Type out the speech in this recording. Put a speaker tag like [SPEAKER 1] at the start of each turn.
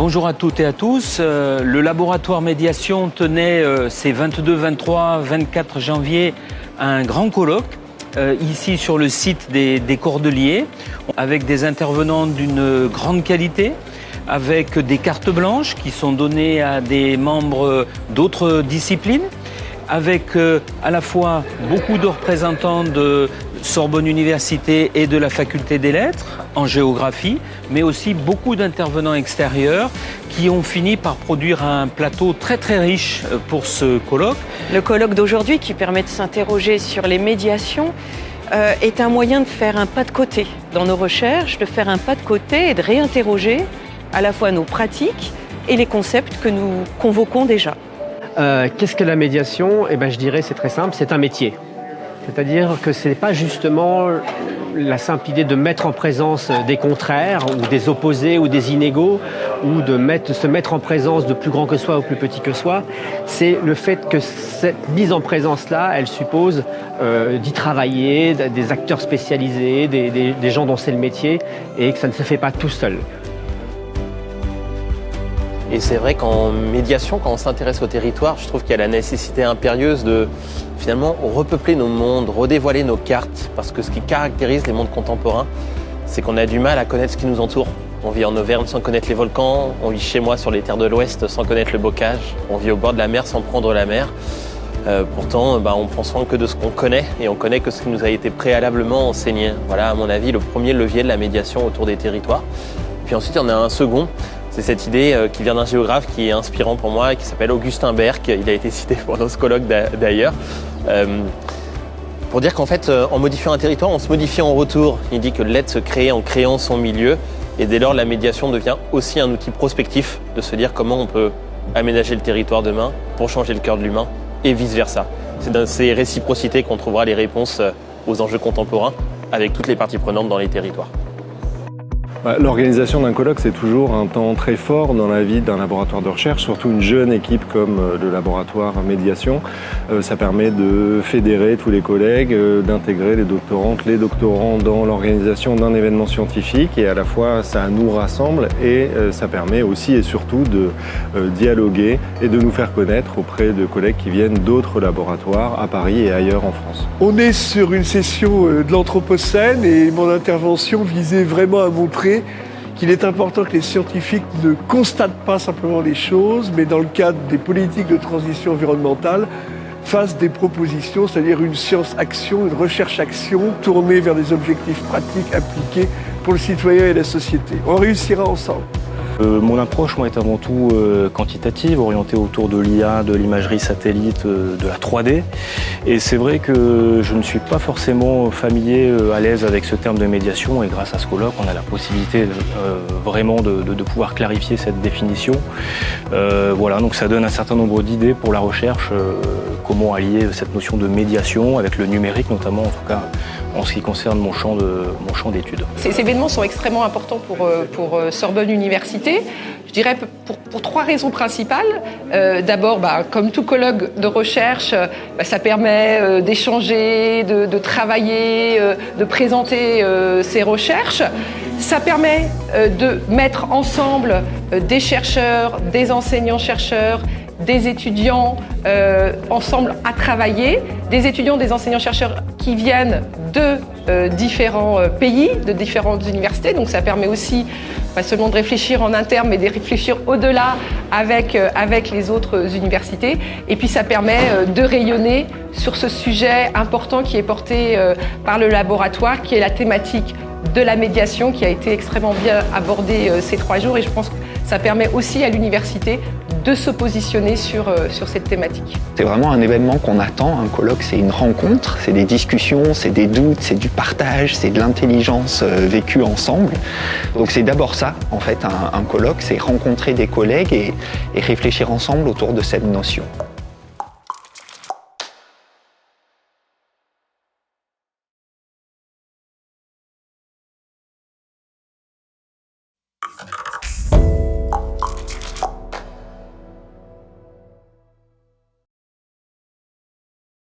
[SPEAKER 1] Bonjour à toutes et à tous. Le laboratoire médiation tenait ces 22, 23, 24 janvier un grand colloque ici sur le site des Cordeliers avec des intervenants d'une grande qualité, avec des cartes blanches qui sont données à des membres d'autres disciplines, avec à la fois beaucoup de représentants de Sorbonne Université et de la Faculté des Lettres en géographie, mais aussi beaucoup d'intervenants extérieurs qui ont fini par produire un plateau très très riche pour ce colloque.
[SPEAKER 2] Le colloque d'aujourd'hui, qui permet de s'interroger sur les médiations, est un moyen de faire un pas de côté dans nos recherches, de faire un pas de côté et de réinterroger à la fois nos pratiques et les concepts que nous convoquons déjà.
[SPEAKER 3] Qu'est-ce que la médiation ? Je dirais c'est très simple, c'est un métier. C'est-à-dire que ce n'est pas justement la simple idée de mettre en présence des contraires ou des opposés ou des inégaux ou de se mettre en présence de plus grand que soi ou plus petit que soi. C'est le fait que cette mise en présence-là, elle suppose d'y travailler, des acteurs spécialisés, des gens dont c'est le métier et que ça ne se fait pas tout seul.
[SPEAKER 4] Et c'est vrai qu'en médiation, quand on s'intéresse au territoire, je trouve qu'il y a la nécessité impérieuse de finalement repeupler nos mondes, redévoiler nos cartes. Parce que ce qui caractérise les mondes contemporains, c'est qu'on a du mal à connaître ce qui nous entoure. On vit en Auvergne sans connaître les volcans, on vit chez moi sur les terres de l'Ouest sans connaître le bocage, on vit au bord de la mer sans prendre la mer. Pourtant, on prend soin que de ce qu'on connaît et on connaît que ce qui nous a été préalablement enseigné. Voilà, à mon avis, le premier levier de la médiation autour des territoires. Puis ensuite, il y en a un second. C'est cette idée qui vient d'un géographe qui est inspirant pour moi et qui s'appelle Augustin Berck. Il a été cité pendant ce colloque d'ailleurs. Pour dire qu'en fait, en modifiant un territoire, on se modifie en retour. Il dit que l'aide se crée en créant son milieu. Et dès lors, la médiation devient aussi un outil prospectif de se dire comment on peut aménager le territoire demain pour changer le cœur de l'humain et vice-versa. C'est dans ces réciprocités qu'on trouvera les réponses aux enjeux contemporains avec toutes les parties prenantes dans les territoires.
[SPEAKER 5] L'organisation d'un colloque, c'est toujours un temps très fort dans la vie d'un laboratoire de recherche, surtout une jeune équipe comme le laboratoire médiation. Ça permet de fédérer tous les collègues, d'intégrer les doctorantes, les doctorants dans l'organisation d'un événement scientifique et à la fois ça nous rassemble et ça permet aussi et surtout de dialoguer et de nous faire connaître auprès de collègues qui viennent d'autres laboratoires à Paris et ailleurs en France.
[SPEAKER 6] On est sur une session de l'Anthropocène et mon intervention visait vraiment à montrer qu'il est important que les scientifiques ne constatent pas simplement les choses, mais dans le cadre des politiques de transition environnementale, fassent des propositions, c'est-à-dire une science-action, une recherche-action tournée vers des objectifs pratiques appliqués pour le citoyen et la société. On réussira ensemble.
[SPEAKER 7] Mon approche est avant tout quantitative, orientée autour de l'IA, de l'imagerie satellite, de la 3D. Et c'est vrai que je ne suis pas forcément familier, à l'aise avec ce terme de médiation. Et grâce à ce colloque, on a la possibilité vraiment de pouvoir clarifier cette définition. Voilà, donc ça donne un certain nombre d'idées pour la recherche, comment allier cette notion de médiation avec le numérique, notamment en tout cas en ce qui concerne mon champ d'études.
[SPEAKER 8] Ces événements sont extrêmement importants pour Sorbonne Université. Je dirais pour trois raisons principales. D'abord, comme tout colloque de recherche, ça permet d'échanger, de travailler, de présenter ses recherches. Ça permet de mettre ensemble des chercheurs, des enseignants-chercheurs, des étudiants ensemble à travailler, des étudiants, des enseignants-chercheurs qui viennent de différents pays, de différentes universités. Donc ça permet aussi pas seulement de réfléchir en interne, mais de réfléchir au-delà avec les autres universités. Et puis ça permet de rayonner sur ce sujet important qui est porté par le laboratoire, qui est la thématique de la médiation, qui a été extrêmement bien abordée ces 3 jours. Et je pense que ça permet aussi à l'université de se positionner sur cette thématique.
[SPEAKER 9] C'est vraiment un événement qu'on attend. Un colloque, c'est une rencontre, c'est des discussions, c'est des doutes, c'est du partage, c'est de l'intelligence vécue ensemble. Donc c'est d'abord ça, en fait, un colloque, c'est rencontrer des collègues et réfléchir ensemble autour de cette notion.